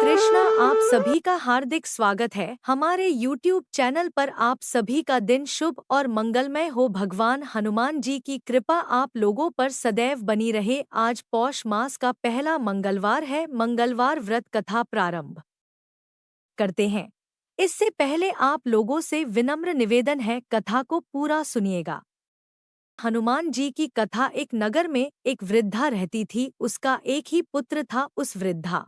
कृष्णा, आप सभी का हार्दिक स्वागत है हमारे YouTube चैनल पर। आप सभी का दिन शुभ और मंगलमय हो। भगवान हनुमान जी की कृपा आप लोगों पर सदैव बनी रहे। आज पौष मास का पहला मंगलवार है। मंगलवार व्रत कथा प्रारंभ करते हैं। इससे पहले आप लोगों से विनम्र निवेदन है, कथा को पूरा सुनिएगा। हनुमान जी की कथा। एक नगर में एक वृद्धा रहती थी। उसका एक ही पुत्र था। उस वृद्धा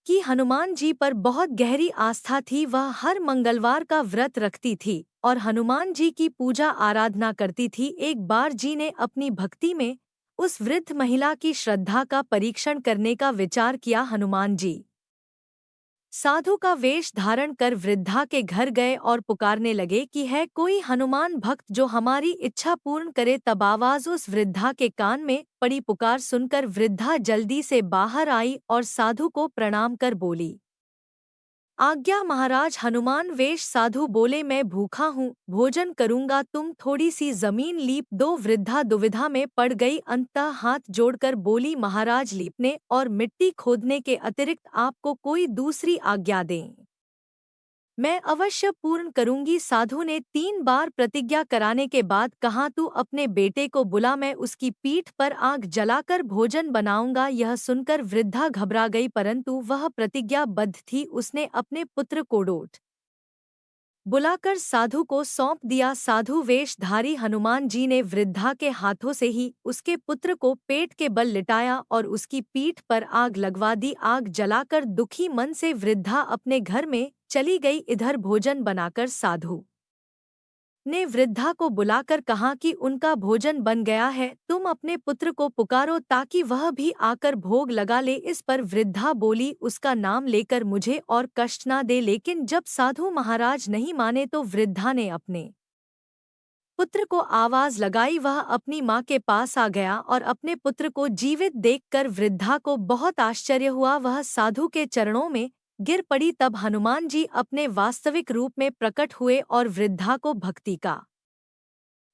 कि हनुमान जी पर बहुत गहरी आस्था थी। वह हर मंगलवार का व्रत रखती थी और हनुमान जी की पूजा आराधना करती थी। एक बार जी ने अपनी भक्ति में उस वृद्ध महिला की श्रद्धा का परीक्षण करने का विचार किया। हनुमान जी साधु का वेश धारण कर वृद्धा के घर गए और पुकारने लगे कि है कोई हनुमान भक्त जो हमारी इच्छा पूर्ण करे। तब आवाज उस वृद्धा के कान में पड़ी। पुकार सुनकर वृद्धा जल्दी से बाहर आई और साधु को प्रणाम कर बोली, आज्ञा महाराज। हनुमान वेश साधु बोले, मैं भूखा हूँ, भोजन करूंगा, तुम थोड़ी सी जमीन लीप दो। वृद्धा दुविधा में पड़ गई। अंततः हाथ जोड़कर बोली, महाराज लीपने और मिट्टी खोदने के अतिरिक्त आपको कोई दूसरी आज्ञा दें, मैं अवश्य पूर्ण करूंगी। साधु ने 3 बार प्रतिज्ञा कराने के बाद कहा, तू अपने बेटे को बुला, मैं उसकी पीठ पर आग जलाकर भोजन बनाऊंगा। यह सुनकर वृद्धा घबरा गई, परंतु वह प्रतिज्ञाबद्ध थी। उसने अपने पुत्र को डोट बुलाकर साधु को सौंप दिया। साधु वेशधारी हनुमान जी ने वृद्धा के हाथों से ही उसके पुत्र को पेट के बल लिटाया और उसकी पीठ पर आग लगवा दी। आग जलाकर दुखी मन से वृद्धा अपने घर में चली गई। इधर भोजन बनाकर साधु ने वृद्धा को बुलाकर कहा कि उनका भोजन बन गया है, तुम अपने पुत्र को पुकारो ताकि वह भी आकर भोग लगा ले। इस पर वृद्धा बोली, उसका नाम लेकर मुझे और कष्ट न दे। लेकिन जब साधु महाराज नहीं माने तो वृद्धा ने अपने पुत्र को आवाज लगाई। वह अपनी माँ के पास आ गया और अपने पुत्र को जीवित देखकर वृद्धा को बहुत आश्चर्य हुआ। वह साधु के चरणों में गिर पड़ी। तब हनुमान जी अपने वास्तविक रूप में प्रकट हुए और वृद्धा को भक्ति का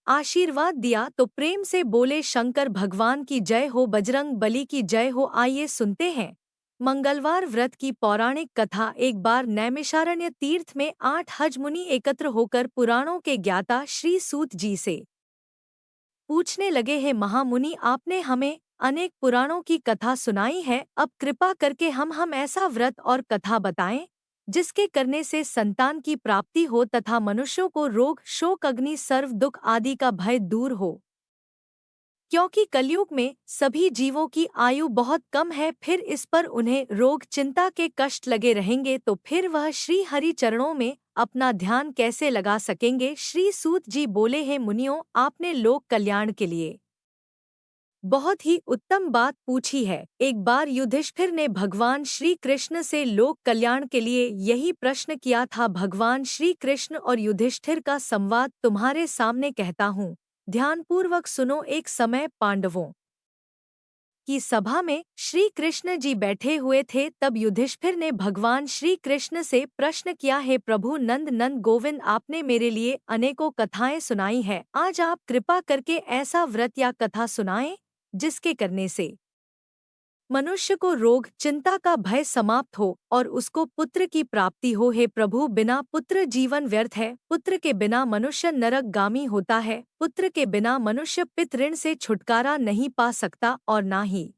आशीर्वाद दिया तो प्रेम से बोले, शंकर भगवान की जय हो, बजरंग बली की जय हो। आइए सुनते हैं मंगलवार व्रत की पौराणिक कथा। एक बार नैमिषारण्य तीर्थ में 8 हज मुनि एकत्र होकर पुराणों के ज्ञाता श्री सूत जी से पूछने लगे, हैं महामुनि, आपने हमें अनेक पुराणों की कथा सुनाई है, अब कृपा करके हम ऐसा व्रत और कथा बताएं जिसके करने से संतान की प्राप्ति हो तथा मनुष्यों को रोग शोक अग्नि सर्व दुख आदि का भय दूर हो। क्योंकि कलयुग में सभी जीवों की आयु बहुत कम है, फिर इस पर उन्हें रोग चिंता के कष्ट लगे रहेंगे तो फिर वह श्री हरि चरणों में अपना ध्यान कैसे लगा सकेंगे। श्री सूत जी बोले, हैं मुनियों, आपने लोक कल्याण के लिए बहुत ही उत्तम बात पूछी है। एक बार युधिष्ठिर ने भगवान श्री कृष्ण से लोक कल्याण के लिए यही प्रश्न किया था। भगवान श्री कृष्ण और युधिष्ठिर का संवाद तुम्हारे सामने कहता हूँ, ध्यानपूर्वक सुनो। एक समय पांडवों की सभा में श्री कृष्ण जी बैठे हुए थे। तब युधिष्ठिर ने भगवान श्री कृष्ण से प्रश्न किया, है प्रभु नंद नंद गोविंद, आपने मेरे लिए अनेकों कथाएं सुनाई है, आज आप कृपा करके ऐसा व्रत या कथा सुनाएं जिसके करने से मनुष्य को रोग चिंता का भय समाप्त हो और उसको पुत्र की प्राप्ति हो। हे प्रभु, बिना पुत्र जीवन व्यर्थ है, पुत्र के बिना मनुष्य नरकगामी होता है, पुत्र के बिना मनुष्य पितृऋण से छुटकारा नहीं पा सकता और ना ही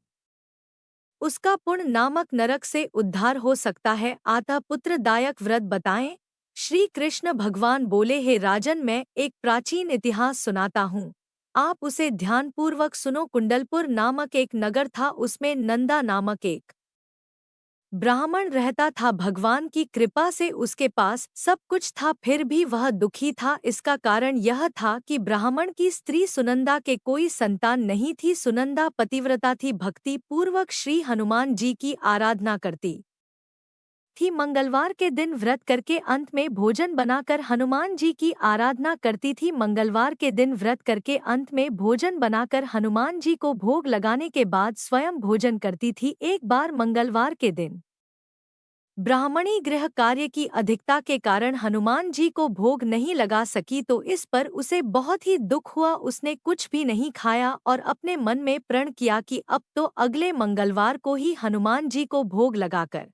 उसका पुण्य नामक नरक से उद्धार हो सकता है। अतः पुत्रदायक व्रत बताएं। श्री कृष्ण भगवान बोले, हे राजन, मैं एक प्राचीन इतिहास सुनाता हूँ, आप उसे ध्यानपूर्वक सुनो। कुंडलपुर नामक एक नगर था, उसमें नंदा नामक एक ब्राह्मण रहता था। भगवान की कृपा से उसके पास सब कुछ था, फिर भी वह दुखी था। इसका कारण यह था कि ब्राह्मण की स्त्री सुनंदा के कोई संतान नहीं थी। सुनंदा पतिव्रता थी, भक्ति पूर्वक श्री हनुमान जी की आराधना करती थी। मंगलवार के दिन व्रत करके अंत में भोजन बनाकर हनुमान जी की आराधना करती थी। मंगलवार के दिन व्रत करके अंत में भोजन बनाकर हनुमान जी को भोग लगाने के बाद स्वयं भोजन करती थी। एक बार मंगलवार के दिन ब्राह्मणी गृह कार्य की अधिकता के कारण हनुमान जी को भोग नहीं लगा सकी तो इस पर उसे बहुत ही दुख हुआ। उसने कुछ भी नहीं खाया और अपने मन में प्रण किया कि अब तो अगले मंगलवार को ही हनुमान जी को भोग लगाकर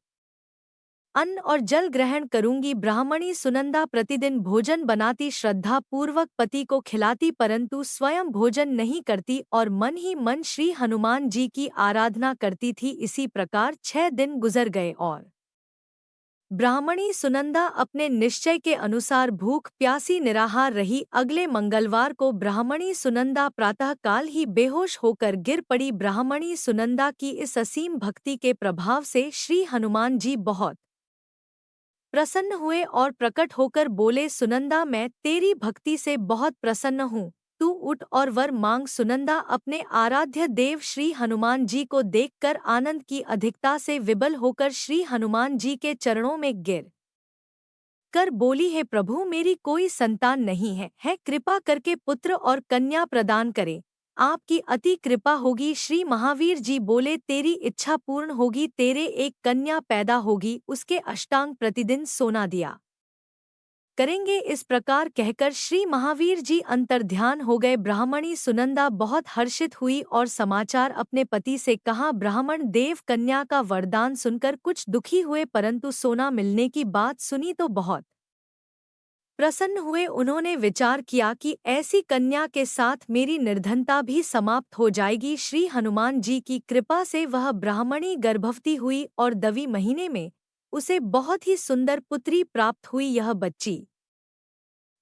अन्न और जल ग्रहण करूंगी। ब्राह्मणी सुनंदा प्रतिदिन भोजन बनाती, श्रद्धा पूर्वक पति को खिलाती, परंतु स्वयं भोजन नहीं करती और मन ही मन श्री हनुमान जी की आराधना करती थी। इसी प्रकार 6 दिन गुजर गए और ब्राह्मणी सुनंदा अपने निश्चय के अनुसार भूख प्यासी निराहार रही। अगले मंगलवार को ब्राह्मणी सुनंदा प्रातःकाल ही बेहोश होकर गिर पड़ी। ब्राह्मणी सुनंदा की इस असीम भक्ति के प्रभाव से श्री हनुमान जी बहुत प्रसन्न हुए और प्रकट होकर बोले, सुनंदा मैं तेरी भक्ति से बहुत प्रसन्न हूँ, तू उठ और वर मांग। सुनंदा अपने आराध्य देव श्री हनुमान जी को देखकर आनंद की अधिकता से विबल होकर श्री हनुमान जी के चरणों में गिर कर बोली, है प्रभु मेरी कोई संतान नहीं है कृपा करके पुत्र और कन्या प्रदान करे, आपकी अति कृपा होगी। श्री महावीर जी बोले, तेरी इच्छा पूर्ण होगी, तेरे एक कन्या पैदा होगी, उसके अष्टांग प्रतिदिन सोना दिया करेंगे। इस प्रकार कहकर श्री महावीर जी अंतर्ध्यान हो गए। ब्राह्मणी सुनंदा बहुत हर्षित हुई और समाचार अपने पति से कहा। ब्राह्मण देव कन्या का वरदान सुनकर कुछ दुखी हुए, परंतु सोना मिलने की बात सुनी तो बहुत प्रसन्न हुए। उन्होंने विचार किया कि ऐसी कन्या के साथ मेरी निर्धनता भी समाप्त हो जाएगी। श्री हनुमान जी की कृपा से वह ब्राह्मणी गर्भवती हुई और 10वें महीने में उसे बहुत ही सुंदर पुत्री प्राप्त हुई। यह बच्ची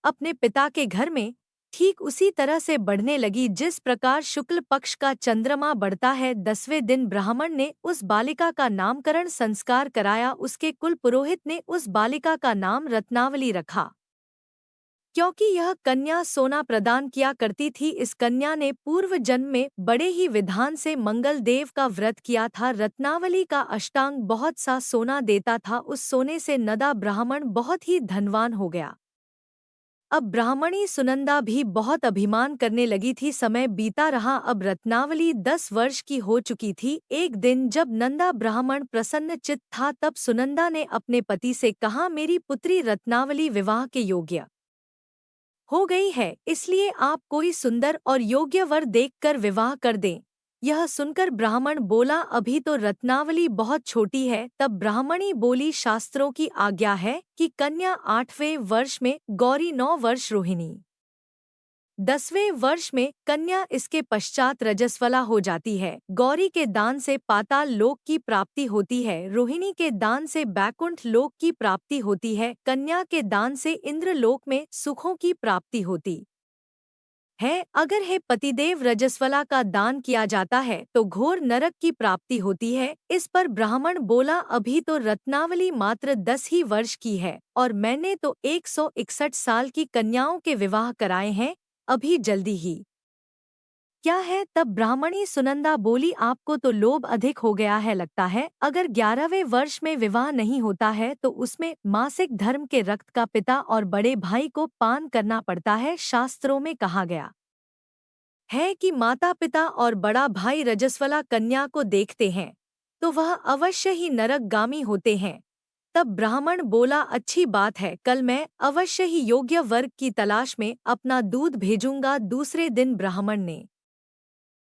अपने पिता के घर में ठीक उसी तरह से बढ़ने लगी जिस प्रकार शुक्ल पक्ष का चंद्रमा बढ़ता है। 10वें दिन ब्राह्मण ने उस बालिका का नामकरण संस्कार कराया। उसके कुल पुरोहित ने उस बालिका का नाम रत्नावली रखा, क्योंकि यह कन्या सोना प्रदान किया करती थी। इस कन्या ने पूर्व जन्म में बड़े ही विधान से मंगल देव का व्रत किया था। रत्नावली का अष्टांग बहुत सा सोना देता था। उस सोने से नदा ब्राह्मण बहुत ही धनवान हो गया। अब ब्राह्मणी सुनंदा भी बहुत अभिमान करने लगी थी। समय बीता रहा, अब रत्नावली 10 वर्ष की हो चुकी थी। एक दिन जब नंदा ब्राह्मण प्रसन्न चित्त था, तब सुनंदा ने अपने पति से कहा, मेरी पुत्री रत्नावली विवाह के योग्य हो गई है, इसलिए आप कोई सुंदर और योग्य वर देखकर विवाह कर दें। यह सुनकर ब्राह्मण बोला, अभी तो रत्नावली बहुत छोटी है। तब ब्राह्मणी बोली, शास्त्रों की आज्ञा है कि कन्या 8वें वर्ष में, गौरी 9 वर्ष, रोहिणी 10वें वर्ष में, कन्या इसके पश्चात रजस्वला हो जाती है। गौरी के दान से पाताल लोक की प्राप्ति होती है, रोहिणी के दान से बैकुंठ लोक की प्राप्ति होती है, कन्या के दान से इंद्र लोक में सुखों की प्राप्ति होती है। अगर है पतिदेव रजस्वला का दान किया जाता है तो घोर नरक की प्राप्ति होती है। इस पर ब्राह्मण बोला, अभी तो रत्नावली मात्र 10 ही वर्ष की है और मैंने तो 161 साल की कन्याओं के विवाह कराए हैं, अभी जल्दी ही क्या है। तब ब्राह्मणी सुनंदा बोली, आपको तो लोभ अधिक हो गया है लगता है। अगर 11वें वर्ष में विवाह नहीं होता है तो उसमें मासिक धर्म के रक्त का पिता और बड़े भाई को पान करना पड़ता है। शास्त्रों में कहा गया है कि माता पिता और बड़ा भाई रजस्वला कन्या को देखते हैं तो वह अवश्य ही नरकगामी होते हैं। तब ब्राह्मण बोला, अच्छी बात है, कल मैं अवश्य ही योग्य वर्ग की तलाश में अपना दूध भेजूंगा। दूसरे दिन ब्राह्मण ने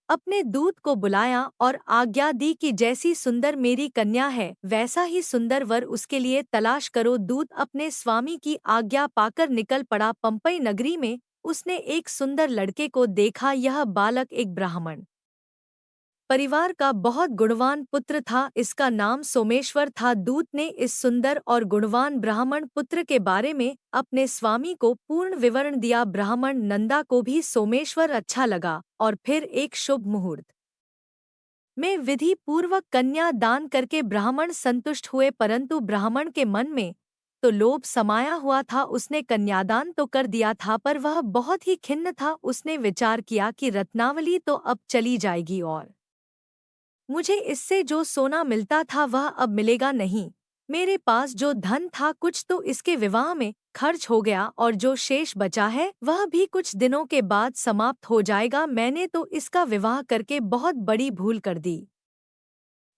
अपने दूत को बुलाया और आज्ञा दी कि जैसी सुंदर मेरी कन्या है वैसा ही सुंदर वर उसके लिए तलाश करो। दूत अपने स्वामी की आज्ञा पाकर निकल पड़ा। पंपई नगरी में उसने एक सुंदर लड़के को देखा। यह बालक एक ब्राह्मण परिवार का बहुत गुणवान पुत्र था, इसका नाम सोमेश्वर था। दूत ने इस सुंदर और गुणवान ब्राह्मण पुत्र के बारे में अपने स्वामी को पूर्ण विवरण दिया। ब्राह्मण नंदा को भी सोमेश्वर अच्छा लगा और फिर एक शुभ मुहूर्त में विधि पूर्वक कन्या दान करके ब्राह्मण संतुष्ट हुए, परंतु ब्राह्मण के मन में तो लोभ समाया हुआ था। उसने कन्यादान तो कर दिया था पर वह बहुत ही खिन्न था। उसने विचार किया कि रत्नावली तो अब चली जाएगी और मुझे इससे जो सोना मिलता था वह अब मिलेगा नहीं। मेरे पास जो धन था कुछ तो इसके विवाह में खर्च हो गया और जो शेष बचा है वह भी कुछ दिनों के बाद समाप्त हो जाएगा। मैंने तो इसका विवाह करके बहुत बड़ी भूल कर दी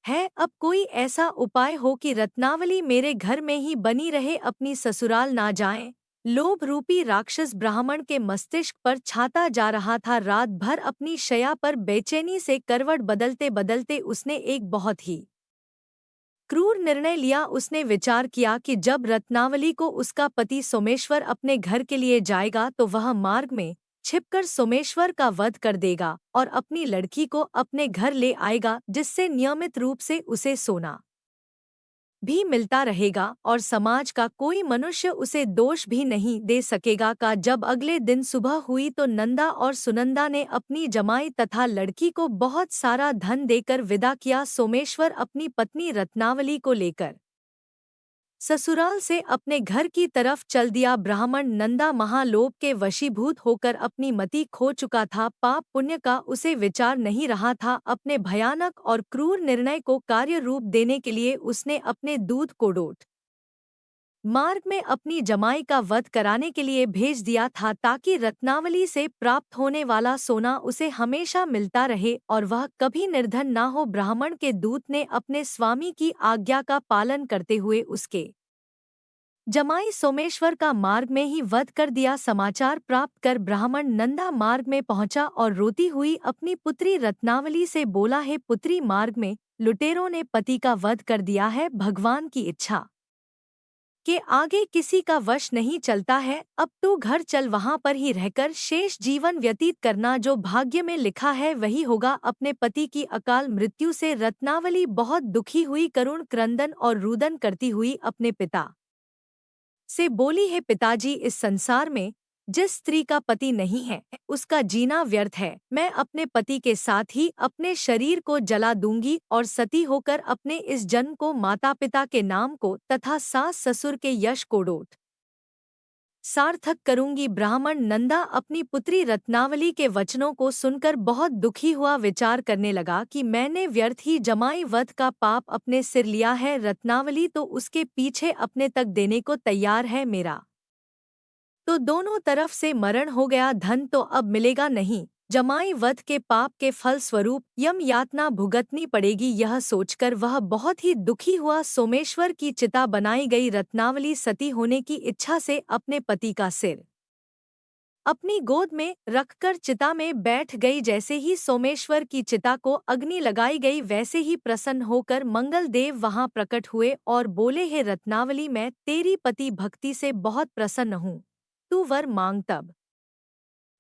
है। अब कोई ऐसा उपाय हो कि रत्नावली मेरे घर में ही बनी रहे, अपनी ससुराल ना जाए। लोभ रूपी राक्षस ब्राह्मण के मस्तिष्क पर छाता जा रहा था। रात भर अपनी शया पर बेचैनी से करवट बदलते बदलते उसने एक बहुत ही क्रूर निर्णय लिया। उसने विचार किया कि जब रत्नावली को उसका पति सोमेश्वर अपने घर के लिए जाएगा तो वह मार्ग में छिपकर सोमेश्वर का वध कर देगा और अपनी लड़की को अपने घर ले आएगा, जिससे नियमित रूप से उसे सोना भी मिलता रहेगा और समाज का कोई मनुष्य उसे दोष भी नहीं दे सकेगा। का जब अगले दिन सुबह हुई तो नंदा और सुनंदा ने अपनी जमाई तथा लड़की को बहुत सारा धन देकर विदा किया। सोमेश्वर अपनी पत्नी रत्नावली को लेकर ससुराल से अपने घर की तरफ चल दिया। ब्राह्मण नंदा महालोभ के वशीभूत होकर अपनी मति खो चुका था। पाप पुण्य का उसे विचार नहीं रहा था। अपने भयानक और क्रूर निर्णय को कार्य रूप देने के लिए उसने अपने दूत को डोट मार्ग में अपनी जमाई का वध कराने के लिए भेज दिया था, ताकि रत्नावली से प्राप्त होने वाला सोना उसे हमेशा मिलता रहे और वह कभी निर्धन ना हो। ब्राह्मण के दूत ने अपने स्वामी की आज्ञा का पालन करते हुए उसके जमाई सोमेश्वर का मार्ग में ही वध कर दिया। समाचार प्राप्त कर ब्राह्मण नंदा मार्ग में पहुंचा और रोती हुई अपनी पुत्री रत्नावली से बोला, है पुत्री, मार्ग में लुटेरों ने पति का वध कर दिया है। भगवान की इच्छा के आगे किसी का वश नहीं चलता है। अब तू घर चल, वहां पर ही रहकर शेष जीवन व्यतीत करना। जो भाग्य में लिखा है वही होगा। अपने पति की अकाल मृत्यु से रत्नावली बहुत दुखी हुई। करुण क्रंदन और रुदन करती हुई अपने पिता से बोली, है पिताजी, इस संसार में जिस स्त्री का पति नहीं है उसका जीना व्यर्थ है। मैं अपने पति के साथ ही अपने शरीर को जला दूंगी और सती होकर अपने इस जन्म को माता पिता के नाम को तथा सास ससुर के यश को डोट सार्थक करूंगी। ब्राह्मण नंदा अपनी पुत्री रत्नावली के वचनों को सुनकर बहुत दुखी हुआ। विचार करने लगा कि मैंने व्यर्थ ही जमाई वध का पाप अपने सिर लिया है। रत्नावली तो उसके पीछे अपने तक देने को तैयार है, मेरा तो दोनों तरफ से मरण हो गया। धन तो अब मिलेगा नहीं। जमाई वध के पाप के फल स्वरूप यम यातना भुगतनी पड़ेगी। यह सोचकर वह बहुत ही दुखी हुआ। सोमेश्वर की चिता बनाई गई। रत्नावली सती होने की इच्छा से अपने पति का सिर अपनी गोद में रखकर चिता में बैठ गई। जैसे ही सोमेश्वर की चिता को अग्नि लगाई गई, वैसे ही प्रसन्न होकर मंगल देव वहां प्रकट हुए और बोले, हे रत्नावली, मैं तेरी पति भक्ति से बहुत प्रसन्न हूँ, तू वर मांग। तब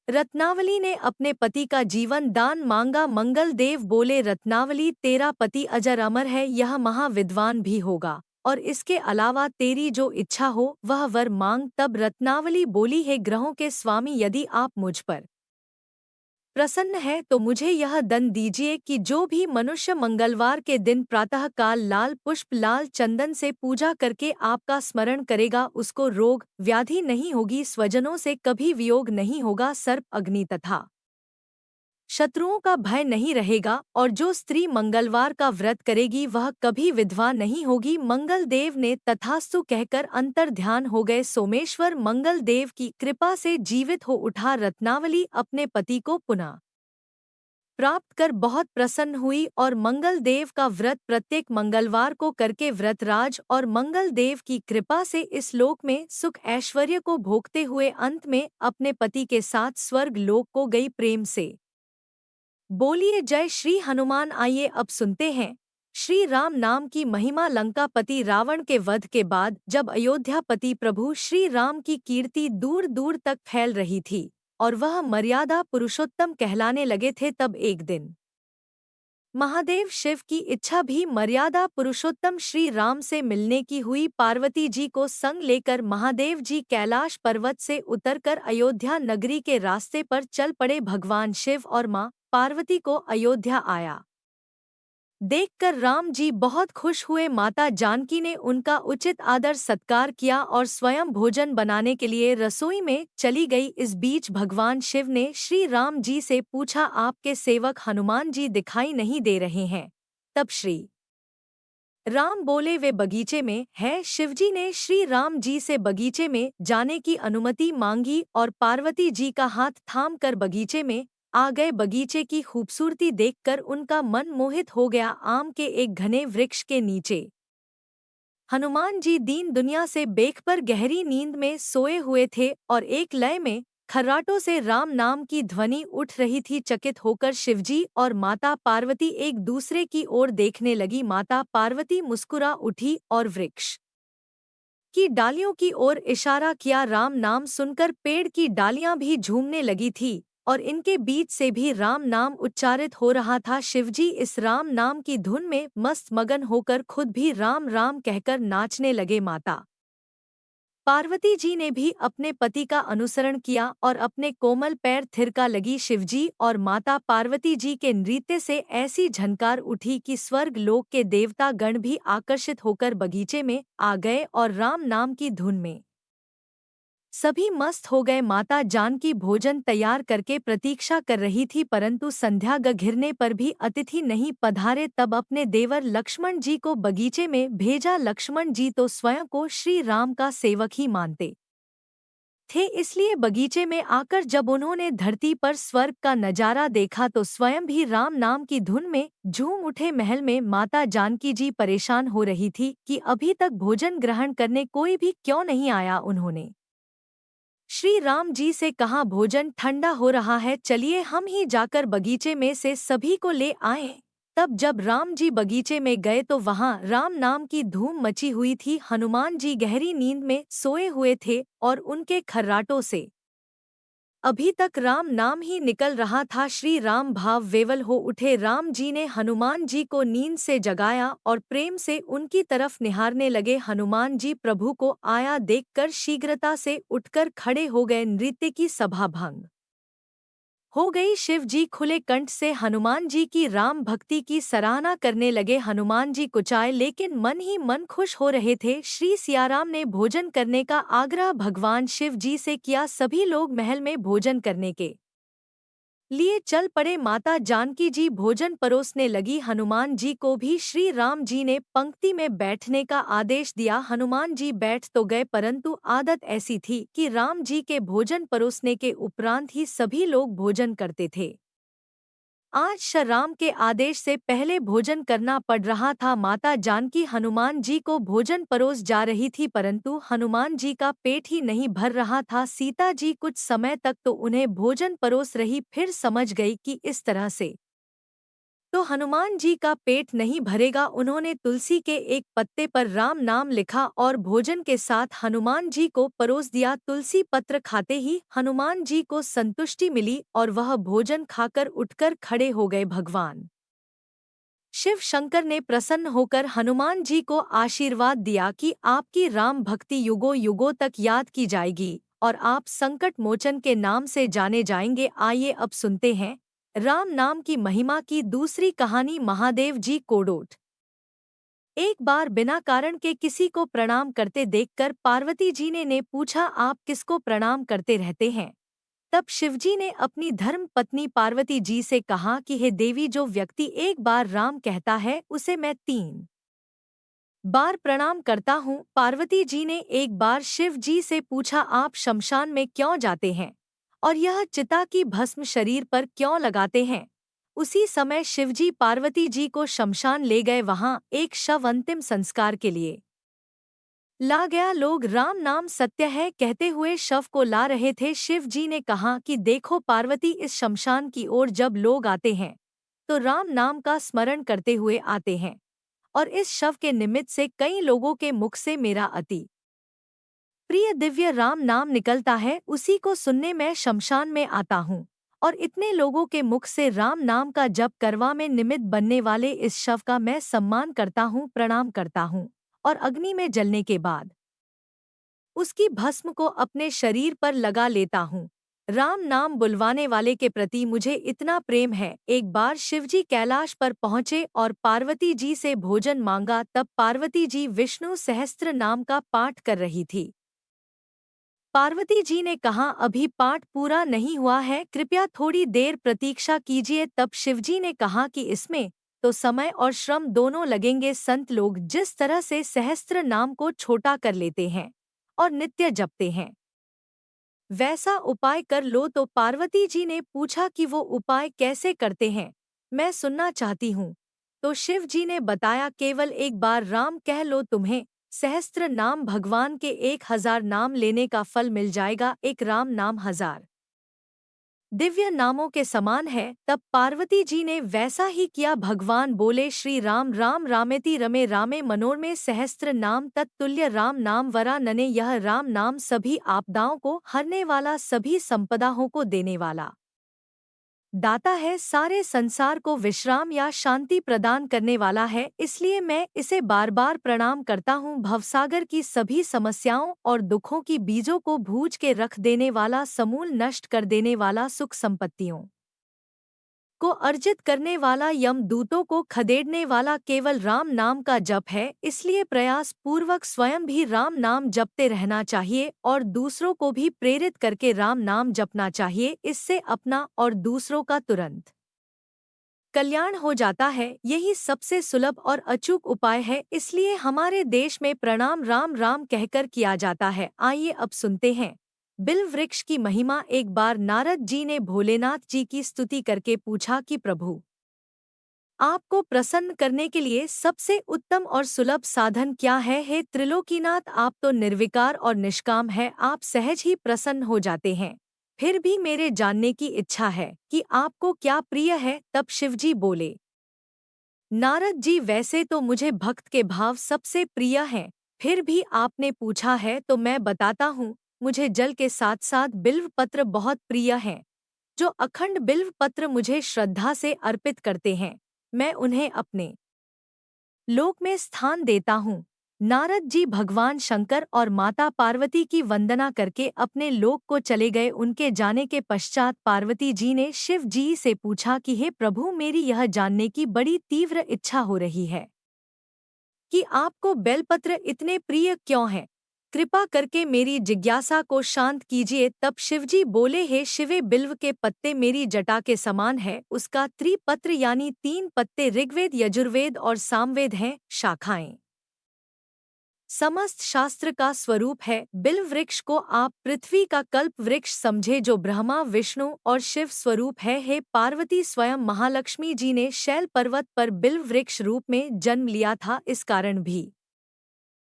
रत्नावली ने अपने पति का जीवन दान मांगा। मंगल देव बोले, रत्नावली, तेरा पति अजर अमर है, यह महाविद्वान भी होगा और इसके अलावा तेरी जो इच्छा हो वह वर मांग। तब रत्नावली बोली, है ग्रहों के स्वामी, यदि आप मुझ पर प्रसन्न है तो मुझे यह दंड दीजिए कि जो भी मनुष्य मंगलवार के दिन प्रातः काल लाल पुष्प लाल चंदन से पूजा करके आपका स्मरण करेगा, उसको रोग व्याधि नहीं होगी, स्वजनों से कभी वियोग नहीं होगा, सर्प अग्नि तथा शत्रुओं का भय नहीं रहेगा और जो स्त्री मंगलवार का व्रत करेगी वह कभी विधवा नहीं होगी। मंगल देव ने तथास्तु कहकर अंतर ध्यान हो गए। सोमेश्वर मंगल देव की कृपा से जीवित हो उठा। रत्नावली अपने पति को पुनः प्राप्त कर बहुत प्रसन्न हुई और मंगल देव का व्रत प्रत्येक मंगलवार को करके व्रतराज और मंगल देव की कृपा से इस लोक में सुख ऐश्वर्य को भोगते हुए अंत में अपने पति के साथ स्वर्ग लोक को गई। प्रेम से बोलिए जय श्री हनुमान। आइए अब सुनते हैं श्री राम नाम की महिमा। लंकापति रावण के वध के बाद जब अयोध्यापति प्रभु श्री राम की कीर्ति दूर दूर तक फैल रही थी और वह मर्यादा पुरुषोत्तम कहलाने लगे थे, तब एक दिन महादेव शिव की इच्छा भी मर्यादा पुरुषोत्तम श्री राम से मिलने की हुई। पार्वती जी को संग लेकर महादेव जी कैलाश पर्वत से उतरकर अयोध्या नगरी के रास्ते पर चल पड़े। भगवान शिव और मां पार्वती को अयोध्या आया देखकर राम जी बहुत खुश हुए। माता जानकी ने उनका उचित आदर सत्कार किया और स्वयं भोजन बनाने के लिए रसोई में चली गई। इस बीच भगवान शिव ने श्री राम जी से पूछा, आपके सेवक हनुमान जी दिखाई नहीं दे रहे हैं। तब श्री राम बोले, वे बगीचे में है। शिवजी ने श्री राम जी से बगीचे में जाने की अनुमति मांगी और पार्वती जी का हाथ थाम कर बगीचे में आ गए। बगीचे की खूबसूरती देखकर उनका मन मोहित हो गया। आम के एक घने वृक्ष के नीचे हनुमान जी दीन दुनिया से बेखबर गहरी नींद में सोए हुए थे और एक लय में खर्राटों से राम नाम की ध्वनि उठ रही थी। चकित होकर शिवजी और माता पार्वती एक दूसरे की ओर देखने लगी। माता पार्वती मुस्कुरा उठी और वृक्ष की डालियों की ओर इशारा किया। राम नाम सुनकर पेड़ की डालियां भी झूमने लगी थी और इनके बीच से भी राम नाम उच्चारित हो रहा था। शिवजी इस राम नाम की धुन में मस्त मगन होकर खुद भी राम राम कहकर नाचने लगे। माता पार्वती जी ने भी अपने पति का अनुसरण किया और अपने कोमल पैर थिरका लगी। शिवजी और माता पार्वती जी के नृत्य से ऐसी झनकार उठी कि स्वर्ग लोक के देवता गण भी आकर्षित होकर बगीचे में आ गए और राम नाम की धुन में सभी मस्त हो गए। माता जानकी भोजन तैयार करके प्रतीक्षा कर रही थी, परंतु संध्या घिरने पर भी अतिथि नहीं पधारे। तब अपने देवर लक्ष्मण जी को बगीचे में भेजा। लक्ष्मण जी तो स्वयं को श्री राम का सेवक ही मानते थे, इसलिए बगीचे में आकर जब उन्होंने धरती पर स्वर्ग का नजारा देखा तो स्वयं भी राम नाम की धुन में झूम उठे। महल में माता जानकी जी परेशान हो रही थी कि अभी तक भोजन ग्रहण करने कोई भी क्यों नहीं आया। उन्होंने श्री राम जी से कहा, भोजन ठंडा हो रहा है, चलिए हम ही जाकर बगीचे में से सभी को ले आएं। तब जब राम जी बगीचे में गए तो वहां राम नाम की धूम मची हुई थी। हनुमान जी गहरी नींद में सोए हुए थे और उनके खर्राटों से अभी तक राम नाम ही निकल रहा था। श्री राम भाव विवल हो उठे। राम जी ने हनुमान जी को नींद से जगाया और प्रेम से उनकी तरफ निहारने लगे। हनुमान जी प्रभु को आया देखकर शीघ्रता से उठकर खड़े हो गए। नृत्य की सभा भंग हो गई। शिव जी खुले कंठ से हनुमान जी की राम भक्ति की सराहना करने लगे। हनुमान जी कुचाए लेकिन मन ही मन खुश हो रहे थे। श्री सियाराम ने भोजन करने का आग्रह भगवान शिव जी से किया। सभी लोग महल में भोजन करने के लिए चल पड़े। माता जानकी जी भोजन परोसने लगी। हनुमान जी को भी श्री राम जी ने पंक्ति में बैठने का आदेश दिया। हनुमान जी बैठ तो गए, परंतु आदत ऐसी थी कि राम जी के भोजन परोसने के उपरांत ही सभी लोग भोजन करते थे। आज श्री राम के आदेश से पहले भोजन करना पड़ रहा था। माता जानकी हनुमान जी को भोजन परोस जा रही थी, परंतु हनुमान जी का पेट ही नहीं भर रहा था। सीता जी कुछ समय तक तो उन्हें भोजन परोस रही, फिर समझ गई कि इस तरह से तो हनुमान जी का पेट नहीं भरेगा। उन्होंने तुलसी के एक पत्ते पर राम नाम लिखा और भोजन के साथ हनुमान जी को परोस दिया। तुलसी पत्र खाते ही हनुमान जी को संतुष्टि मिली और वह भोजन खाकर उठकर खड़े हो गए। भगवान शिव शंकर ने प्रसन्न होकर हनुमान जी को आशीर्वाद दिया कि आपकी राम भक्ति युगों युगों तक याद की जाएगी और आप संकट मोचन के नाम से जाने जाएंगे। आइए अब सुनते हैं राम नाम की महिमा की दूसरी कहानी। महादेव जी कोडोट। एक बार बिना कारण के किसी को प्रणाम करते देखकर पार्वती जी ने पूछा, आप किसको प्रणाम करते रहते हैं? तब शिवजी ने अपनी धर्म पत्नी पार्वती जी से कहा कि हे देवी, जो व्यक्ति एक बार राम कहता है उसे मैं 3 बार प्रणाम करता हूँ। पार्वती जी ने एक बार शिव जी से पूछा, आप शमशान में क्यों जाते हैं और यह चिता की भस्म शरीर पर क्यों लगाते हैं? उसी समय शिवजी पार्वती जी को शमशान ले गए। वहां एक शव अंतिम संस्कार के लिए ला गया। लोग राम नाम सत्य है कहते हुए शव को ला रहे थे। शिव जी ने कहा कि देखो पार्वती, इस शमशान की ओर जब लोग आते हैं तो राम नाम का स्मरण करते हुए आते हैं और इस शव के निमित्त से कई लोगों के मुख से मेरा अति प्रिय दिव्य राम नाम निकलता है। उसी को सुनने मैं शमशान में आता हूँ और इतने लोगों के मुख से राम नाम का जप करवा में निमित्त बनने वाले इस शव का मैं सम्मान करता हूँ, प्रणाम करता हूँ और अग्नि में जलने के बाद उसकी भस्म को अपने शरीर पर लगा लेता हूँ। राम नाम बुलवाने वाले के प्रति मुझे इतना प्रेम है। एक बार शिवजी कैलाश पर पहुँचे और पार्वती जी से भोजन मांगा। तब पार्वती जी विष्णु सहस्त्र नाम का पाठ कर रही थी। पार्वती जी ने कहा, अभी पाठ पूरा नहीं हुआ है, कृपया थोड़ी देर प्रतीक्षा कीजिए। तब शिवजी ने कहा कि इसमें तो समय और श्रम दोनों लगेंगे। संत लोग जिस तरह से सहस्त्र नाम को छोटा कर लेते हैं और नित्य जपते हैं, वैसा उपाय कर लो। तो पार्वती जी ने पूछा कि वो उपाय कैसे करते हैं, मैं सुनना चाहती हूँ। तो शिव जी ने बताया, केवल एक बार राम कह लो, तुम्हें सहस्त्र नाम भगवान के 1000 नाम लेने का फल मिल जाएगा। एक राम नाम 1000 दिव्य नामों के समान है। तब पार्वती जी ने वैसा ही किया। भगवान बोले, श्री राम राम रामेति रमे रामे मनोरमे सहस्त्र नाम तत्तुल्य राम नाम वरा नने। यह राम नाम सभी आपदाओं को हरने वाला, सभी संपदाओं को देने वाला दाता है, सारे संसार को विश्राम या शांति प्रदान करने वाला है। इसलिए मैं इसे बार बार प्रणाम करता हूँ। भवसागर की सभी समस्याओं और दुखों की बीजों को भूज के रख देने वाला, समूल नष्ट कर देने वाला, सुख संपत्तियों को अर्जित करने वाला, यमदूतों को खदेड़ने वाला केवल राम नाम का जप है। इसलिए प्रयास पूर्वक स्वयं भी राम नाम जपते रहना चाहिए और दूसरों को भी प्रेरित करके राम नाम जपना चाहिए। इससे अपना और दूसरों का तुरंत कल्याण हो जाता है। यही सबसे सुलभ और अचूक उपाय है। इसलिए हमारे देश में प्रणाम राम राम कहकर किया जाता है। आइए अब सुनते हैं बिल्व वृक्ष की महिमा। एक बार नारद जी ने भोलेनाथ जी की स्तुति करके पूछा कि प्रभु, आपको प्रसन्न करने के लिए सबसे उत्तम और सुलभ साधन क्या है? हे त्रिलोकीनाथ, आप तो निर्विकार और निष्काम है, आप सहज ही प्रसन्न हो जाते हैं। फिर भी मेरे जानने की इच्छा है कि आपको क्या प्रिय है। तब शिवजी बोले, नारद जी, वैसे तो मुझे भक्त के भाव सबसे प्रिय हैं, फिर भी आपने पूछा है तो मैं बताता हूँ। मुझे जल के साथ साथ बिल्व पत्र बहुत प्रिय हैं। जो अखंड बिल्व पत्र मुझे श्रद्धा से अर्पित करते हैं, मैं उन्हें अपने लोक में स्थान देता हूँ। नारद जी भगवान शंकर और माता पार्वती की वंदना करके अपने लोक को चले गए। उनके जाने के पश्चात पार्वती जी ने शिव जी से पूछा कि हे प्रभु, मेरी यह जानने की बड़ी तीव्र इच्छा हो रही है कि आपको बेलपत्र इतने प्रिय क्यों हैं? कृपा करके मेरी जिज्ञासा को शांत कीजिए। तब शिवजी बोले, हे शिवे, बिल्व के पत्ते मेरी जटा के समान है। उसका त्रिपत्र यानी 3 पत्ते ऋग्वेद, यजुर्वेद और सामवेद हैं, शाखाएं समस्त शास्त्र का स्वरूप है। बिल्व वृक्ष को आप पृथ्वी का कल्प वृक्ष समझे, जो ब्रह्मा, विष्णु और शिव स्वरूप है। हे पार्वती, स्वयं महालक्ष्मी जी ने शैल पर्वत पर बिल्व वृक्ष रूप में जन्म लिया था। इस कारण भी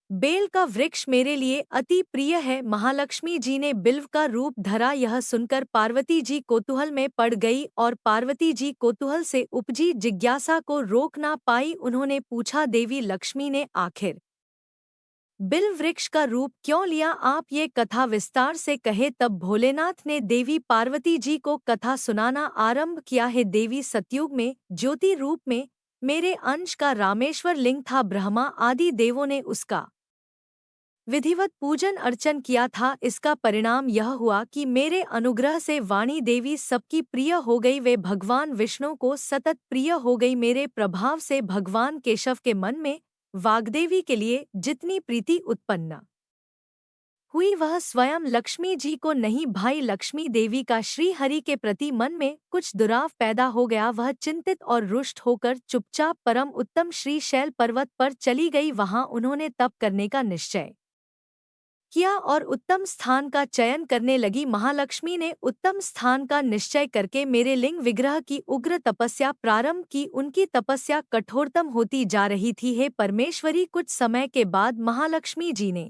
बेल का वृक्ष मेरे लिए अति प्रिय है। महालक्ष्मी जी ने बिल्व का रूप धरा, यह सुनकर पार्वती जी कौतूहल में पड़ गई और पार्वती जी कौतूहल से उपजी जिज्ञासा को रोक ना पाई। उन्होंने पूछा, देवी लक्ष्मी ने आखिर बिल्व वृक्ष का रूप क्यों लिया? आप ये कथा विस्तार से कहे। तब भोलेनाथ ने देवी पार्वती जी को कथा सुनाना आरंभ किया है। देवी सतयुग में ज्योति रूप में मेरे अंश का रामेश्वर लिंग था। ब्रह्मा आदि देवों ने उसका विधिवत पूजन अर्चन किया था। इसका परिणाम यह हुआ कि मेरे अनुग्रह से वाणी देवी सबकी प्रिय हो गई। वे भगवान विष्णु को सतत प्रिय हो गई। मेरे प्रभाव से भगवान केशव के मन में वाग्देवी के लिए जितनी प्रीति उत्पन्न हुई, वह स्वयं लक्ष्मी जी को नहीं भाई। लक्ष्मी देवी का श्री हरि के प्रति मन में कुछ दुराव पैदा हो गया। वह चिंतित और रुष्ट होकर चुपचाप परम उत्तम श्री शैल पर्वत पर चली गई। वहां उन्होंने तप करने का निश्चय किया और उत्तम स्थान का चयन करने लगी। महालक्ष्मी ने उत्तम स्थान का निश्चय करके मेरे लिंग विग्रह की उग्र तपस्या प्रारंभ की। उनकी तपस्या कठोरतम होती जा रही थी। हे परमेश्वरी, कुछ समय के बाद महालक्ष्मी जी ने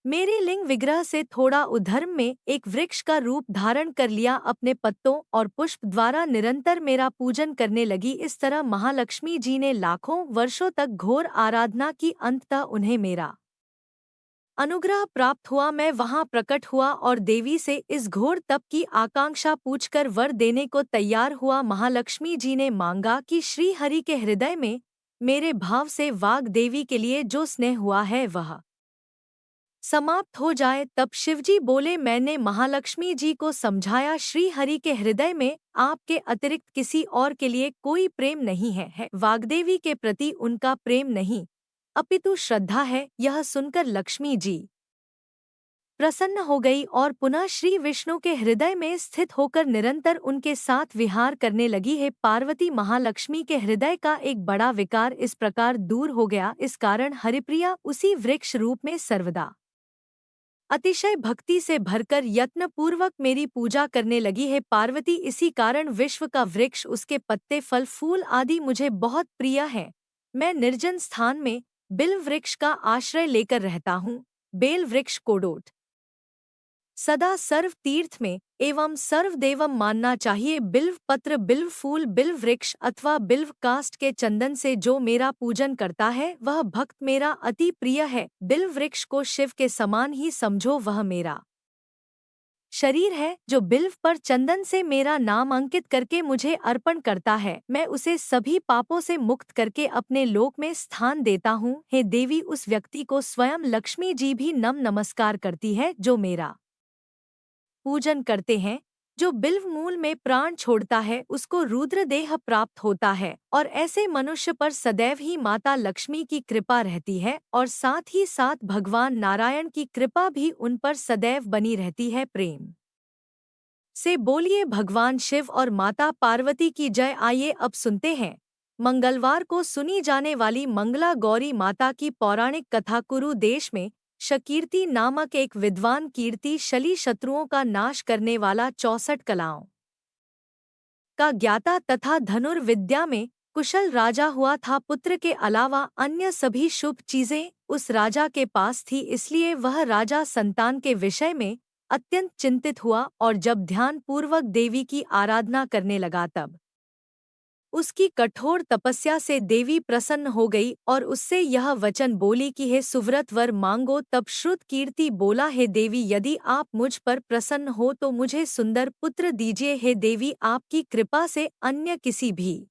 मेरे लिंग विग्रह से थोड़ा उधर्म में एक वृक्ष का रूप धारण कर लिया। अपने पत्तों और पुष्प द्वारा निरंतर मेरा पूजन करने लगी। इस तरह महालक्ष्मी जी ने लाखों वर्षों तक घोर आराधना की। अंततः उन्हें मेरा अनुग्रह प्राप्त हुआ। मैं वहां प्रकट हुआ और देवी से इस घोर तप की आकांक्षा पूछकर वर देने को तैयार हुआ। महालक्ष्मी जी ने मांगा कि श्री हरि के हृदय में मेरे भाव से वाग देवी के लिए जो स्नेह हुआ है वह समाप्त हो जाए। तब शिवजी बोले, मैंने महालक्ष्मी जी को समझाया, श्री हरि के हृदय में आपके अतिरिक्त किसी और के लिए कोई प्रेम नहीं है। वाग्देवी के प्रति उनका प्रेम नहीं अपितु श्रद्धा है। यह सुनकर लक्ष्मी जी प्रसन्न हो गई और पुनः श्री विष्णु के हृदय में स्थित होकर निरंतर उनके साथ विहार करने लगी है। पार्वती महालक्ष्मी के हृदय का एक बड़ा विकार इस प्रकार दूर हो गया। इस कारण हरिप्रिया उसी वृक्ष रूप में सर्वदा अतिशय भक्ति से भरकर यत्नपूर्वक मेरी पूजा करने लगी है। पार्वती, इसी कारण विश्व का वृक्ष, उसके पत्ते, फल, फूल आदि मुझे बहुत प्रिय हैं। मैं निर्जन स्थान में बिल्व वृक्ष का आश्रय लेकर रहता हूँ। बेल वृक्ष कोडोट सदा सर्व तीर्थ में एवं सर्वदेवम मानना चाहिए। बिल्व पत्र, बिल्व फूल, बिल्व वृक्ष अथवा बिल्व काष्ठ के चंदन से जो मेरा पूजन करता है वह भक्त मेरा अति प्रिय है। बिल्व वृक्ष को शिव के समान ही समझो, वह मेरा शरीर है। जो बिल्व पर चंदन से मेरा नाम अंकित करके मुझे अर्पण करता है, मैं उसे सभी पापों से मुक्त करके अपने लोक में स्थान देता हूँ। हे देवी, उस व्यक्ति को स्वयं लक्ष्मी जी भी नमस्कार करती है जो मेरा पूजन करते हैं। जो बिल्व मूल में प्राण छोड़ता है उसको रुद्र देह प्राप्त होता है, और ऐसे मनुष्य पर सदैव ही माता लक्ष्मी की कृपा रहती है, और साथ ही साथ भगवान नारायण की कृपा भी उन पर सदैव बनी रहती है। प्रेम से बोलिए भगवान शिव और माता पार्वती की जय। आइए अब सुनते हैं मंगलवार को सुनी जाने वाली मंगला गौरी माता की पौराणिक कथा। कुरु देश में शकीर्ति नामक एक विद्वान कीर्ति शली शत्रुओं का नाश करने वाला 64 कलाओं का ज्ञाता तथा धनुर्विद्या में कुशल राजा हुआ था। पुत्र के अलावा अन्य सभी शुभ चीजें उस राजा के पास थी, इसलिए वह राजा संतान के विषय में अत्यंत चिंतित हुआ, और जब ध्यान पूर्वक देवी की आराधना करने लगा तब उसकी कठोर तपस्या से देवी प्रसन्न हो गई और उससे यह वचन बोली कि हे सुव्रत, वर मांगो। तब श्रुत कीर्ति बोला, हे देवी, यदि आप मुझ पर प्रसन्न हो तो मुझे सुंदर पुत्र दीजिए। हे देवी, आपकी कृपा से अन्य किसी भी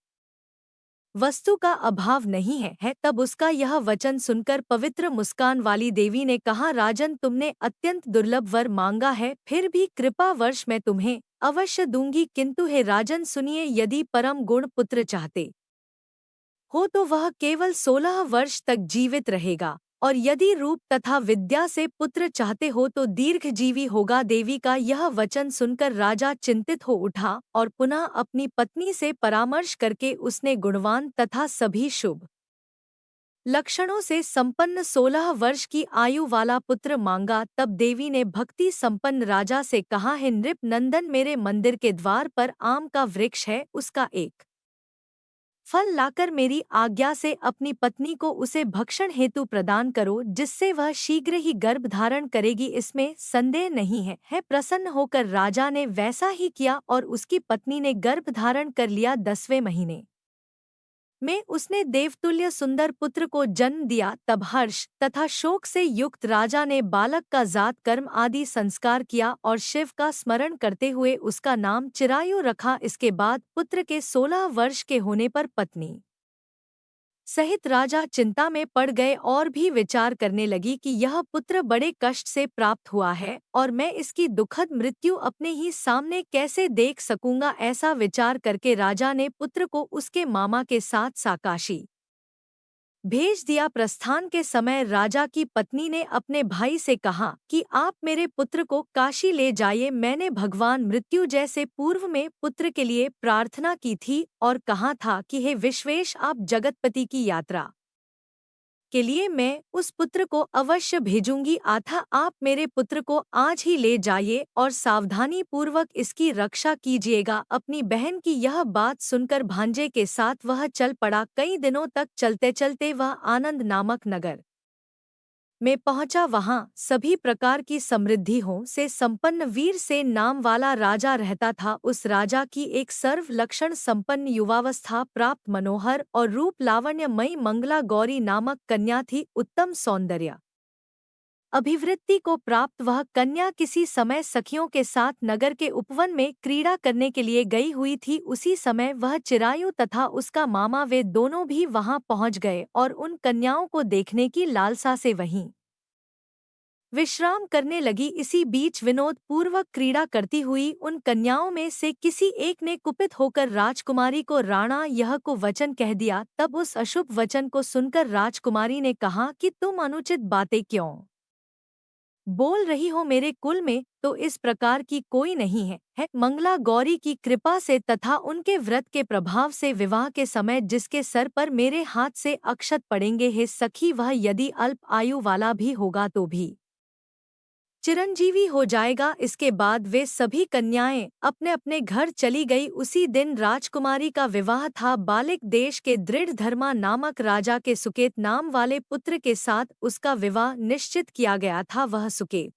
वस्तु का अभाव नहीं है। तब उसका यह वचन सुनकर पवित्र मुस्कान वाली देवी ने कहा, राजन, तुमने अत्यंत दुर्लभ वर मांगा है, फिर भी कृपा वर्ष मैं तुम्हें अवश्य दूंगी। किंतु हे राजन सुनिए, यदि परम गुण पुत्र चाहते हो तो वह केवल 16 वर्ष तक जीवित रहेगा, और यदि रूप तथा विद्या से पुत्र चाहते हो तो दीर्घजीवी होगा। देवी का यह वचन सुनकर राजा चिंतित हो उठा, और पुनः अपनी पत्नी से परामर्श करके उसने गुणवान तथा सभी शुभ लक्षणों से संपन्न 16 वर्ष की आयु वाला पुत्र मांगा। तब देवी ने भक्ति संपन्न राजा से कहा, हे नृप नंदन, मेरे मंदिर के द्वार पर आम का वृक्ष है, उसका एक फल लाकर मेरी आज्ञा से अपनी पत्नी को उसे भक्षण हेतु प्रदान करो, जिससे वह शीघ्र ही गर्भ धारण करेगी, इसमें संदेह नहीं है। प्रसन्न होकर राजा ने वैसा ही किया, और उसकी पत्नी ने गर्भ धारण कर लिया। 10वें महीने में उसने देवतुल्य सुंदर पुत्र को जन्म दिया। तब हर्ष तथा शोक से युक्त राजा ने बालक का जात कर्म आदि संस्कार किया, और शिव का स्मरण करते हुए उसका नाम चिरायु रखा। इसके बाद पुत्र के 16 वर्ष के होने पर पत्नी सहित राजा चिंता में पड़ गए, और भी विचार करने लगी कि यह पुत्र बड़े कष्ट से प्राप्त हुआ है, और मैं इसकी दुखद मृत्यु अपने ही सामने कैसे देख सकूंगा। ऐसा विचार करके राजा ने पुत्र को उसके मामा के साथ साकाशी भेज दिया। प्रस्थान के समय राजा की पत्नी ने अपने भाई से कहा कि आप मेरे पुत्र को काशी ले जाइए। मैंने भगवान मृत्युंजय से पूर्व में पुत्र के लिए प्रार्थना की थी और कहा था कि हे विश्वेश, आप जगतपति की यात्रा के लिए मैं उस पुत्र को अवश्य भेजूंगी, अतः आप मेरे पुत्र को आज ही ले जाइए और सावधानी पूर्वक इसकी रक्षा कीजिएगा। अपनी बहन की यह बात सुनकर भांजे के साथ वह चल पड़ा। कई दिनों तक चलते चलते वह आनंद नामक नगर में पहुंचा। वहां सभी प्रकार की समृद्धि हो से संपन्न वीर सेन नाम वाला राजा रहता था। उस राजा की एक सर्व लक्षण संपन्न युवावस्था प्राप्त मनोहर और रूप लावण्यमयी मंगला गौरी नामक कन्या थी। उत्तम सौंदर्य अभिवृत्ति को प्राप्त वह कन्या किसी समय सखियों के साथ नगर के उपवन में क्रीड़ा करने के लिए गई हुई थी। उसी समय वह चिरायु तथा उसका मामा वे दोनों भी वहां पहुंच गए और उन कन्याओं को देखने की लालसा से वहीं विश्राम करने लगी। इसी बीच विनोद पूर्वक क्रीड़ा करती हुई उन कन्याओं में से किसी एक ने कुपित होकर राजकुमारी को राणा यह को वचन कह दिया। तब उस अशुभ वचन को सुनकर राजकुमारी ने कहा कि तुम अनुचित बातें क्यों बोल रही हो? मेरे कुल में तो इस प्रकार की कोई नहीं है। मंगला गौरी की कृपा से तथा उनके व्रत के प्रभाव से विवाह के समय जिसके सर पर मेरे हाथ से अक्षत पड़ेंगे, हे सखी, वह यदि अल्प आयु वाला भी होगा तो भी चिरंजीवी हो जाएगा। इसके बाद वे सभी कन्याएं अपने अपने घर चली गई। उसी दिन राजकुमारी का विवाह था। बालिक देश के दृढ़धर्मा नामक राजा के सुकेत नाम वाले पुत्र के साथ उसका विवाह निश्चित किया गया था। वह सुकेत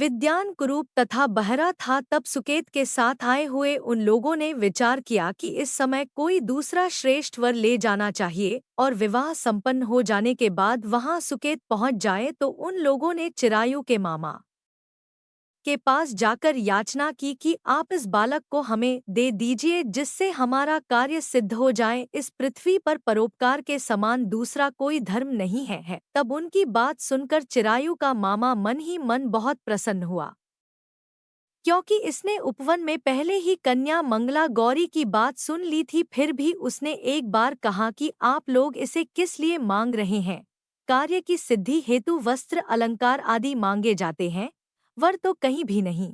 विद्यान कुरूप तथा बहरा था। तब सुकेत के साथ आए हुए उन लोगों ने विचार किया कि इस समय कोई दूसरा श्रेष्ठ वर ले जाना चाहिए और विवाह संपन्न हो जाने के बाद वहां सुकेत पहुंच जाए। तो उन लोगों ने चिरायु के मामा के पास जाकर याचना की कि आप इस बालक को हमें दे दीजिए, जिससे हमारा कार्य सिद्ध हो जाए। इस पृथ्वी पर परोपकार के समान दूसरा कोई धर्म नहीं है। तब उनकी बात सुनकर चिरायु का मामा मन ही मन बहुत प्रसन्न हुआ, क्योंकि इसने उपवन में पहले ही कन्या मंगला गौरी की बात सुन ली थी। फिर भी उसने एक बार कहा कि आप लोग इसे किस लिए मांग रहे हैं? कार्य की सिद्धि हेतु वस्त्र अलंकार आदि मांगे जाते हैं, वर तो कहीं भी नहीं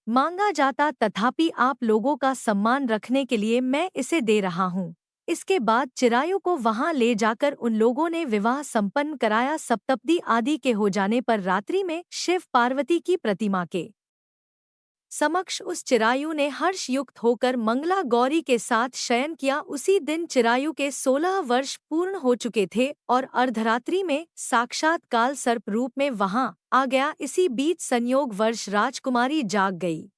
मांगा जाता। तथापि आप लोगों का सम्मान रखने के लिए मैं इसे दे रहा हूँ। इसके बाद चिरायु को वहां ले जाकर उन लोगों ने विवाह संपन्न कराया। सप्तपदी आदि के हो जाने पर रात्रि में शिव पार्वती की प्रतिमा के समक्ष उस चिरायु ने हर्ष युक्त होकर मंगला गौरी के साथ शयन किया। उसी दिन चिरायु के 16 वर्ष पूर्ण हो चुके थे और अर्धरात्रि में साक्षात काल सर्प रूप में वहां आ गया। इसी बीच संयोग वर्ष राजकुमारी जाग गई।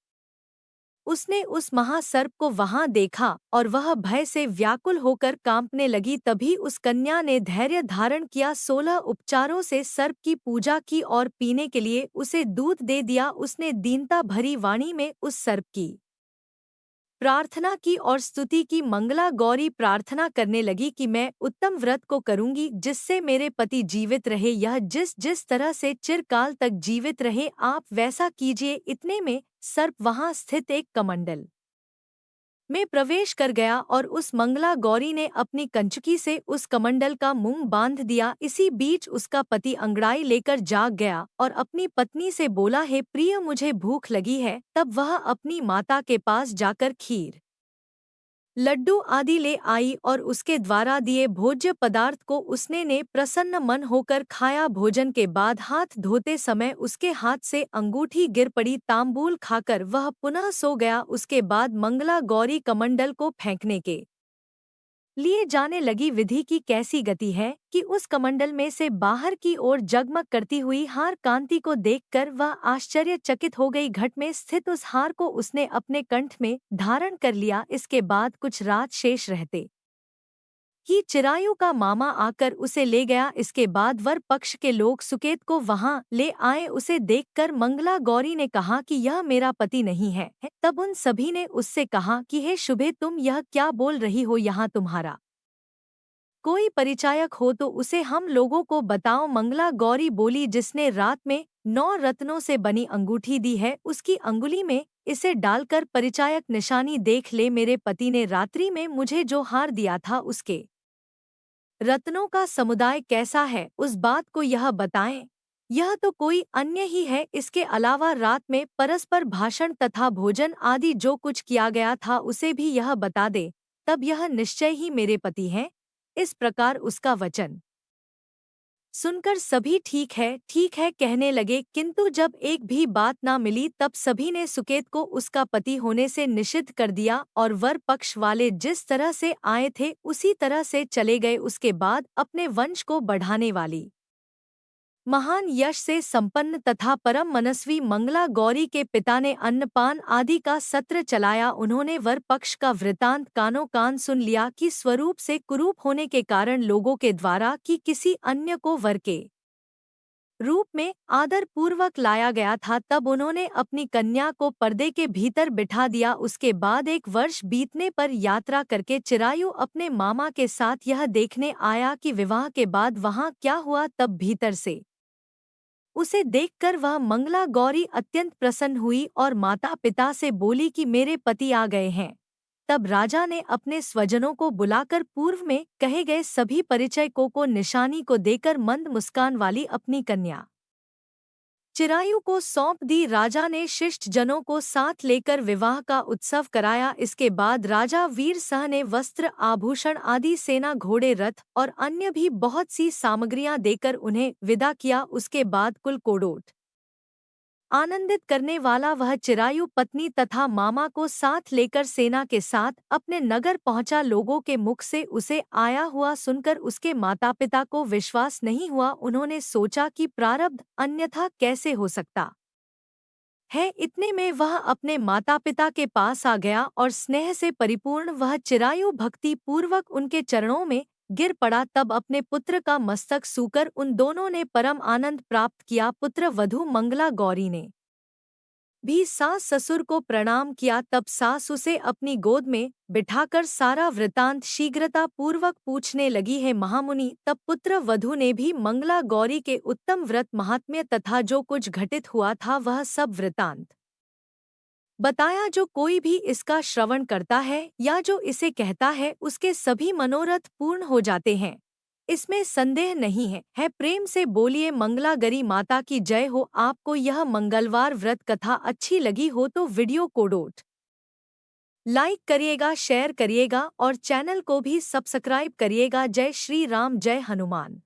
उसने उस महासर्प को वहां देखा और वह भय से व्याकुल होकर कांपने लगी। तभी उस कन्या ने धैर्य धारण किया, 16 उपचारों से सर्प की पूजा की और पीने के लिए उसे दूध दे दिया। उसने दीनता भरी वाणी में उस सर्प की प्रार्थना की और स्तुति की। मंगला गौरी प्रार्थना करने लगी कि मैं उत्तम व्रत को करूंगी जिससे मेरे पति जीवित रहे। यह जिस जिस तरह से चिरकाल तक जीवित रहे आप वैसा कीजिए। इतने में सर्प वहां स्थित एक कमंडल में प्रवेश कर गया और उस मंगला गौरी ने अपनी कंचुकी से उस कमंडल का मुंह बांध दिया। इसी बीच उसका पति अंगड़ाई लेकर जाग गया और अपनी पत्नी से बोला, हे प्रिय, मुझे भूख लगी है। तब वह अपनी माता के पास जाकर खीर, लड्डू आदि ले आई और उसके द्वारा दिए भोज्य पदार्थ को उसने ने प्रसन्न मन होकर खाया। भोजन के बाद हाथ धोते समय उसके हाथ से अंगूठी गिर पड़ी। तांबूल खाकर वह पुनः सो गया। उसके बाद मंगला गौरी कमंडल को फेंकने के लिए जाने लगी। विधि की कैसी गति है कि उस कमंडल में से बाहर की ओर जगमग करती हुई हार कांति को देखकर वह आश्चर्यचकित हो गई। घट में स्थित उस हार को उसने अपने कंठ में धारण कर लिया। इसके बाद कुछ रात शेष रहते ही चिरायु का मामा आकर उसे ले गया। इसके बाद वर पक्ष के लोग सुकेत को वहां ले आए। उसे देखकर मंगला गौरी ने कहा कि यह मेरा पति नहीं है। तब उन सभी ने उससे कहा कि हे शुभे, तुम यह क्या बोल रही हो? यहाँ तुम्हारा कोई परिचायक हो तो उसे हम लोगों को बताओ। मंगला गौरी बोली, जिसने रात में 9 रत्नों से बनी अंगूठी दी है उसकी अंगुली में इसे डालकर परिचायक निशानी देख ले। मेरे पति ने रात्रि में मुझे जो हार दिया था उसके रत्नों का समुदाय कैसा है, उस बात को यह बताएं। यह तो कोई अन्य ही है। इसके अलावा रात में परस्पर भाषण तथा भोजन आदि जो कुछ किया गया था उसे भी यह बता दे, तब यह निश्चय ही मेरे पति हैं। इस प्रकार उसका वचन सुनकर सभी ठीक है कहने लगे, किंतु जब एक भी बात ना मिली तब सभी ने सुकेत को उसका पति होने से निषिद्ध कर दिया और वर पक्ष वाले जिस तरह से आए थे उसी तरह से चले गए। उसके बाद अपने वंश को बढ़ाने वाली महान यश से संपन्न तथा परम मनस्वी मंगला गौरी के पिता ने अन्नपान आदि का सत्र चलाया। उन्होंने वर पक्ष का वृतांत कानों कान सुन लिया कि स्वरूप से कुरूप होने के कारण लोगों के द्वारा कि किसी अन्य को वर के रूप में आदर पूर्वक लाया गया था। तब उन्होंने अपनी कन्या को पर्दे के भीतर बिठा दिया। उसके बाद 1 वर्ष बीतने पर यात्रा करके चिरायु अपने मामा के साथ यह देखने आया कि विवाह के बाद वहां क्या हुआ। तब भीतर से उसे देखकर वह मंगला गौरी अत्यंत प्रसन्न हुई और माता पिता से बोली कि मेरे पति आ गए हैं। तब राजा ने अपने स्वजनों को बुलाकर पूर्व में कहे गए सभी परिचयकों को निशानी को देकर मंद मुस्कान वाली अपनी कन्या चिरायु को सौंप दी। राजा ने शिष्ट जनों को साथ लेकर विवाह का उत्सव कराया। इसके बाद राजा वीर सह ने वस्त्र आभूषण आदि सेना घोड़े रथ और अन्य भी बहुत सी सामग्रियां देकर उन्हें विदा किया। उसके बाद कुल कोडोट आनंदित करने वाला वह चिरायु पत्नी तथा मामा को साथ लेकर सेना के साथ अपने नगर पहुंचा। लोगों के मुख से उसे आया हुआ सुनकर उसके माता पिता को विश्वास नहीं हुआ। उन्होंने सोचा कि प्रारब्ध अन्यथा कैसे हो सकता है। इतने में वह अपने माता पिता के पास आ गया और स्नेह से परिपूर्ण वह चिरायु भक्ति पूर्वक उनके चरणों में गिर पड़ा। तब अपने पुत्र का मस्तक छूकर उन दोनों ने परम आनंद प्राप्त किया। पुत्र वधू मंगला गौरी ने भी सास ससुर को प्रणाम किया। तब सास उसे अपनी गोद में बिठाकर सारा वृतांत शीघ्रता पूर्वक पूछने लगी है महामुनि। तब पुत्र वधू ने भी मंगला गौरी के उत्तम व्रत महात्म्य तथा जो कुछ घटित हुआ था वह सब वृतांत बताया। जो कोई भी इसका श्रवण करता है या जो इसे कहता है उसके सभी मनोरथ पूर्ण हो जाते हैं, इसमें संदेह नहीं है। प्रेम से बोलिए मंगलागरी माता की जय हो। आपको यह मंगलवार व्रत कथा अच्छी लगी हो तो वीडियो को लाइक करिएगा, शेयर करिएगा और चैनल को भी सब्सक्राइब करिएगा। जय श्री राम, जय हनुमान।